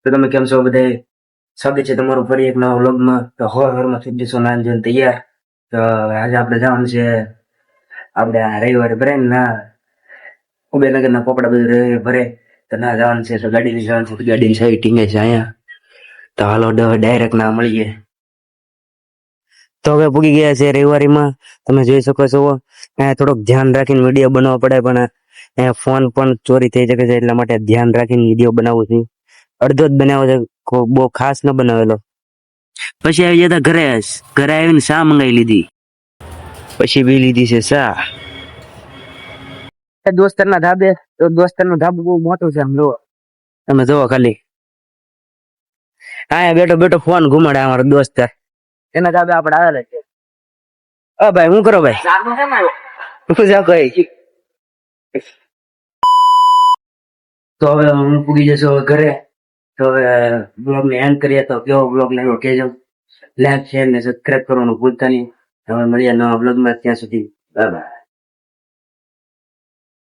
તો તમે કેમ છો બધાય? સ્વાગત છે તમારું ફરી એક નવા વ્લોગમાં. તો હવારમાં થઈ જશો નાન જોઈને તૈયાર. તો આજે આપણે જવાનું છે આપણે આ રવિવારે ભરે ને ના ઉદયનગર ના પોપડા બધું રવિવારે ભરે તો ના જવાનું છે. તો ગાડી લઈ જવાનું છે. ગાડીની સાઈડ ટીંગે છે અહીંયા. તો હાલો ડાયરેક્ટ ના મળીએ. તો હવે પૂગી ગયા છે રવિવારીમાં. તમે જોઈ શકો છો અહીંયા થોડોક ધ્યાન રાખીને વિડીયો બનાવવો પડે, પણ અહીંયા ફોન પણ ચોરી થઈ શકે છે, એટલા માટે ધ્યાન રાખીને વિડીયો બનાવું છું. અડધો જ બનાવ્યો છે, બહુ ખાસ ન બનાવેલો. પછી આવી જતા ઘરે આવીને ચા મંગાવી લીધી. પછી બી લીધી છે ચા દોસ્તરના ધાબે. તો દોસ્તરનું ધાબુ બહુ મોટું છે, આમ જોવો તમે જોવો ખાલી. હા બેઠો બેઠો ફોન ઘુમાડે અમારો દોસ્તર. એના ધાબે આપણે આવેલા છે. ભાઈ શું કરો ભાઈ? શું જાવ કઈ? તો હવે હું પૂગી જશો ઘરે. તો હવે બ્લોગ ને એન્ડ કરીએ. તો કેવો બ્લોગ લાગ્યો કહેજો. લાઈક શેર ને સબસ્ક્રાઇબ કરવાનું ભૂલતા નહીં. હવે મળીએ નવા બ્લોગમાં. ત્યાં સુધી બાય બાય.